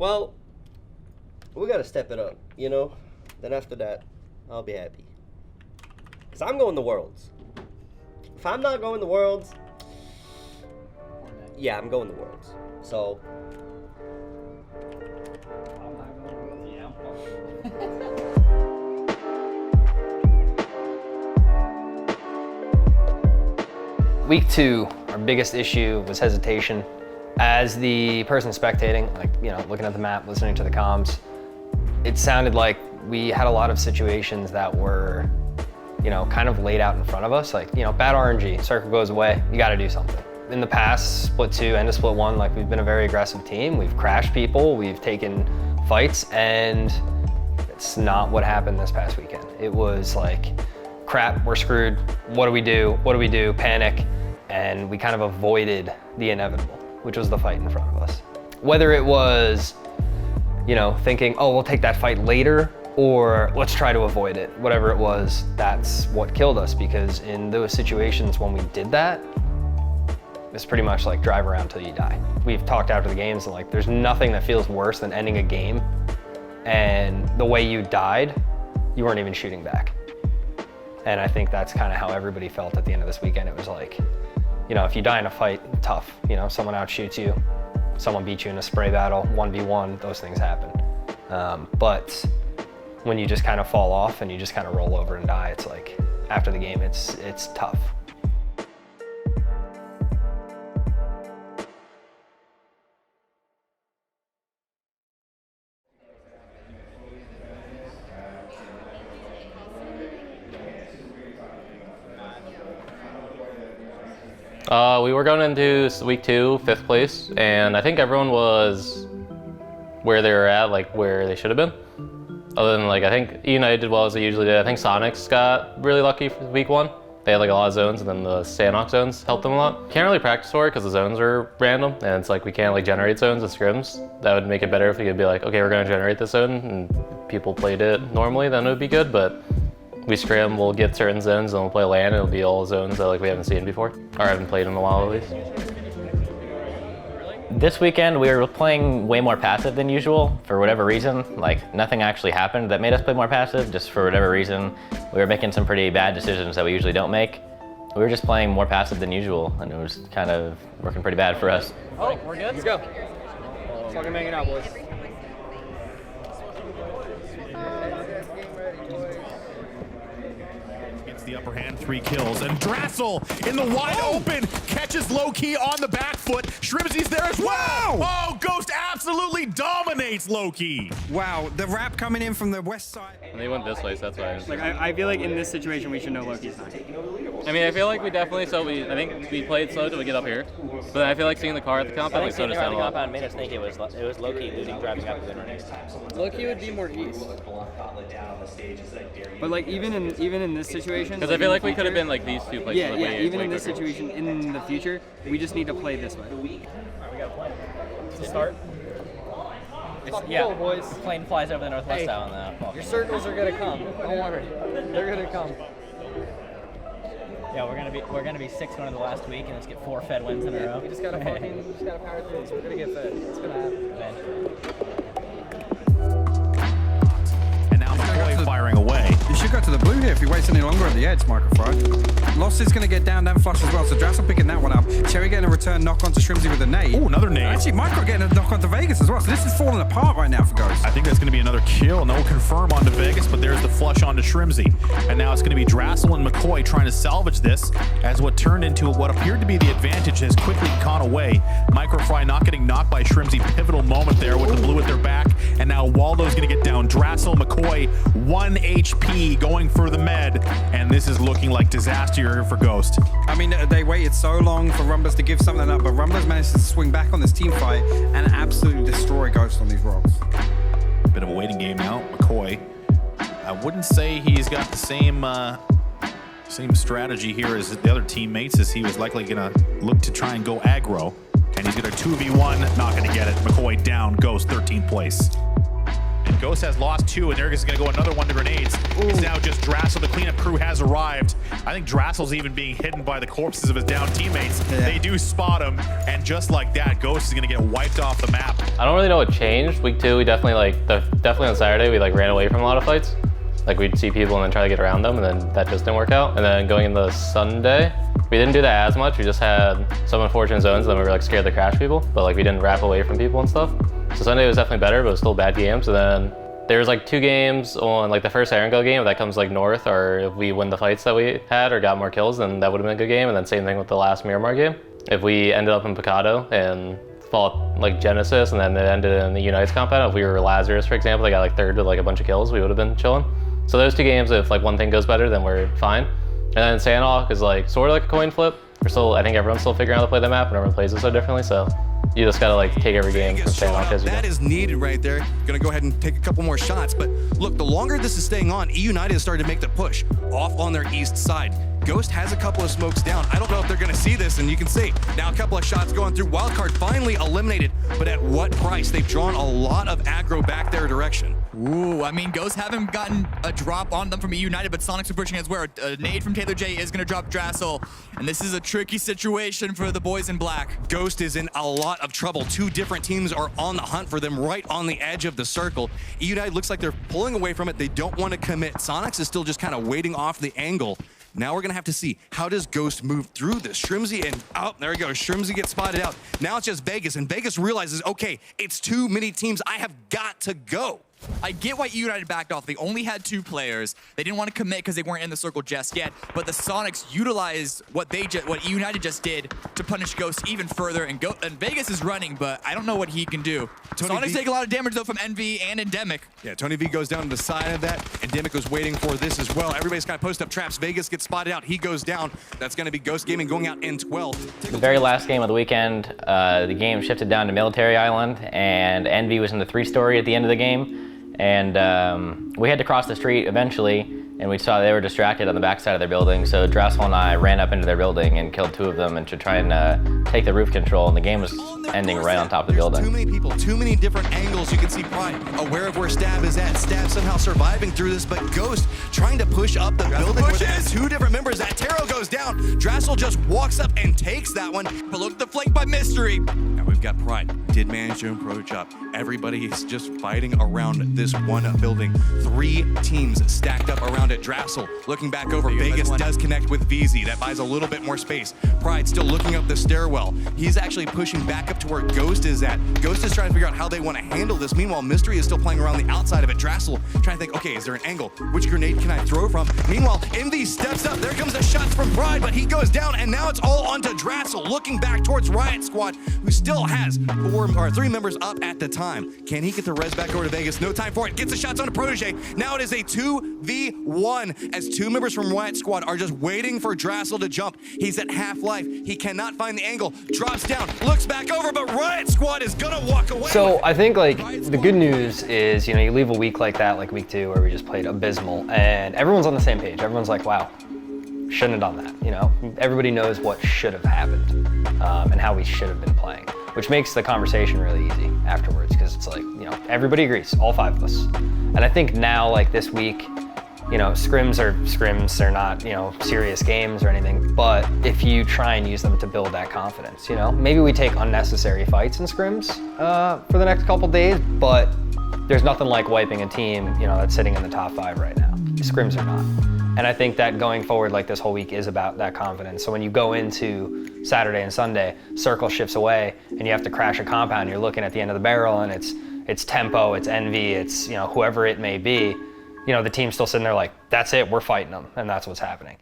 Well, we gotta step it up, you know? Then after that, I'll be happy. Because I'm going to Worlds. If I'm not going to Worlds, yeah, I'm going to Worlds. So... I'm not going to Worlds, yeah, I'm going. Week 2, our biggest issue was hesitation. As the person spectating, like, you know, looking at the map, listening to the comms, it sounded like we had a lot of situations that were, you know, kind of laid out in front of us. Like, you know, bad RNG, circle goes away, you gotta do something. In the past, split 2 and split 1, like, we've been a very aggressive team. We've crashed people, we've taken fights, and it's not what happened this past weekend. It was like, crap, we're screwed, what do we do? What do we do? Panic. And we kind of avoided the inevitable, which was the fight in front of us. Whether it was, you know, thinking, oh, we'll take that fight later, or let's try to avoid it. Whatever it was, that's what killed us, because in those situations when we did that, it's pretty much like drive around till you die. We've talked after the games, and like, there's nothing that feels worse than ending a game, and the way you died, you weren't even shooting back. And I think that's kind of how everybody felt at the end of this weekend. It was like, you know, if you die in a fight, tough. You know, someone outshoots you, someone beats you in a spray battle, 1v1, those things happen. But when you just kind of fall off and you just kind of roll over and die, it's like, after the game, it's tough. We were going into week 2, 5th place, and I think everyone was where they were at, like where they should have been. Other than, like, I think United did well as they usually did. I think Sonics got really lucky for week 1. They had like a lot of zones, and then the Sanox zones helped them a lot. Can't really practice for it because the zones are random, and it's like we can't like generate zones and scrims. That would make it better if we could be like, okay, we're gonna generate this zone, and people played it normally, then it would be good, but we scrim, we'll get certain zones, and we'll play LAN, and it'll be all zones that like we haven't seen before, or haven't played in a while at least. This weekend we were playing way more passive than usual for whatever reason. Like, nothing actually happened that made us play more passive, just for whatever reason. We were making some pretty bad decisions that we usually don't make. We were just playing more passive than usual, and it was kind of working pretty bad for us. Oh, we're good? Let's go. Fucking hanging out, boys. The upper hand, 3 kills, and Drassel in the wide open catches Loki on the back foot. Shrimzy's there as well. Oh, Ghost absolutely dominates Loki. Wow, the rap coming in from the west side. And they went this way, so that's why. Like, I feel like in this situation we should know Loki's not. I mean, I feel like we definitely, I think we played slow till we get up here. But I feel like seeing the car at the compound, like, slowed us down a lot. Made us think it was Loki losing, driving up the next time. Loki would be more east. But like even in this situation, Because I feel like we could have been like these 2 places. yeah, even in this situation, in the future, we just need to play this way. We got a plan. To start? Yeah, cool, boys. plane flies over the northwest town. Your circles are gonna come. Don't worry. They're gonna come. Yeah, we're gonna be 6-1 in the last week and let's get 4 Fed wins in a row. We just gotta power through this. We're gonna get fed. It's gonna happen. And now McCoy firing away. You should go to the blue here if he waits any longer at the edge, Microfry. Lost is going to get down flush as well, so Drassel picking that one up. Cherry getting a return knock onto Shrimzy with a nade. Oh, another nade. Actually, Micro getting a knock onto Vegas as well, so this is falling apart right now for Ghost. I think that's going to be another kill. No confirm onto Vegas, but there's the flush onto Shrimzy. And now it's going to be Drassel and McCoy trying to salvage this, as what turned into what appeared to be the advantage has quickly gone away. Microfry not getting knocked by Shrimzy. Pivotal moment there with the blue at their back. And now Waldo's going to get down. Drassel, McCoy, 1 HP going for the med. And this is looking like disaster here for Ghost. I mean, they waited so long for Rumblers to give something up, but Rumblers managed to swing back on this team fight and absolutely destroy Ghost on these rocks. Bit of a waiting game now. McCoy, I wouldn't say he's got the same strategy here as the other teammates, as he was likely going to look to try and go aggro. And he's going to 2v1, not going to get it. McCoy down, Ghost 13th place. And Ghost has lost 2, and they're just going to go another one to grenades. It's now just Drassel. The cleanup crew has arrived. I think Drassel's even being hidden by the corpses of his down teammates. They do spot him, and just like that, Ghost is going to get wiped off the map. I don't really know what changed. Week 2, we definitely definitely on Saturday, we ran away from a lot of fights. Like we'd see people and then try to get around them, and then that just didn't work out. And then going into Sunday, we didn't do that as much. We just had some unfortunate zones, and then we were scared to crash people, but we didn't wrap away from people and stuff. So Sunday was definitely better, but it was still bad games. And then there's 2 games on the first Erangel game, if that comes north, or if we win the fights that we had or got more kills, then that would have been a good game. And then same thing with the last Miramar game. If we ended up in Picado and fought Genesis, and then it ended in the Unites compound, if we were Lazarus, for example, they got third with a bunch of kills, we would have been chilling. So those 2 games, if one thing goes better, then we're fine. And then Sandhawk is sort of a coin flip. I think everyone's still figuring out how to play the map, and everyone plays it so differently. So you just gotta take every game from Sandhawk as you go. That is needed right there. Gonna go ahead and take a couple more shots. But look, the longer this is staying on, United has started to make the push off on their east side. Ghost has a couple of smokes down. I don't know if they're gonna see this, and you can see now a couple of shots going through. Wildcard finally eliminated, but at what price? They've drawn a lot of aggro back their direction. Ooh, I mean, Ghost haven't gotten a drop on them from United, but Sonic's approaching as well. A nade from Taylor J is gonna drop Drassel, and this is a tricky situation for the boys in black. Ghost is in a lot of trouble. 2 different teams are on the hunt for them right on the edge of the circle. United looks like they're pulling away from it. They don't want to commit. Sonics is still just kind of waiting off the angle. Now we're gonna have to see, how does Ghost move through this? Shrimzy and, oh, there we go, Shrimzy gets spotted out. Now it's just Vegas, and Vegas realizes, okay, it's too many teams, I have got to go. I get why United backed off. They only had 2 players. They didn't want to commit because they weren't in the circle just yet. But the Sonics utilized what United just did to punish Ghost even further. And Vegas is running, but I don't know what he can do. Sonics take a lot of damage though from Envy and Endemic. Yeah, Tony V goes down to the side of that. Endemic was waiting for this as well. Everybody's got to post up traps. Vegas gets spotted out. He goes down. That's going to be Ghost Gaming going out in 12. The very last game of the weekend, the game shifted down to Military Island, and Envy was in the 3-story at the end of the game. And we had to cross the street eventually, and we saw they were distracted on the backside of their building, so Drassel and I ran up into their building and killed 2 of them and to try and take the roof control, and the game was ending right on top of the building. Too many people, too many different angles. You can see Pride aware of where Stab is at. Stab somehow surviving through this, but Ghost trying to push up the building where they have 2 different members. That Taro goes down. Drassel just walks up and takes that one. But look at the flank by Mystery. Now we've got Pride. Did manage to approach up. Everybody is just fighting around this one building. 3 teams stacked up around it. Drassel looking back over. Vegas does connect with VZ. That buys a little bit more space. Pride still looking up the stairwell. He's actually pushing back up to where Ghost is at. Ghost is trying to figure out how they want to handle this. Meanwhile, Mystery is still playing around the outside of it. Drassel trying to think, okay, is there an angle? Which grenade can I throw from? Meanwhile, MV steps up. There comes the shots from Pride, but he goes down, and now it's all onto Drassel, looking back towards Riot Squad, who still has 3 members up at the time. Can he get the res back over to Vegas? No time for it. Gets the shots on a Protege. Now it is a 2v1 as 2 members from Riot Squad are just waiting for Drassel to jump. He's at half-life. He cannot find the angle. Drops down, looks back over, but Riot Squad is gonna walk away. So I think the good news is, you leave a week like that, like week 2, where we just played abysmal, and everyone's on the same page. Everyone's like, wow, shouldn't have done that. Everybody knows what should have happened and how we should have been playing, which makes the conversation really easy afterwards, because it's everybody agrees, all 5 of us. And I think now, this week, scrims are scrims. They're not, serious games or anything. But if you try and use them to build that confidence, maybe we take unnecessary fights in scrims for the next couple days, but there's nothing like wiping a team, that's sitting in the top 5 right now. Scrims are not. And I think that going forward, this whole week is about that confidence. So when you go into Saturday and Sunday, circle shifts away, and you have to crash a compound, you're looking at the end of the barrel, and it's Tempo, it's Envy, it's whoever it may be. The team's still sitting there like, that's it, we're fighting them, and that's what's happening.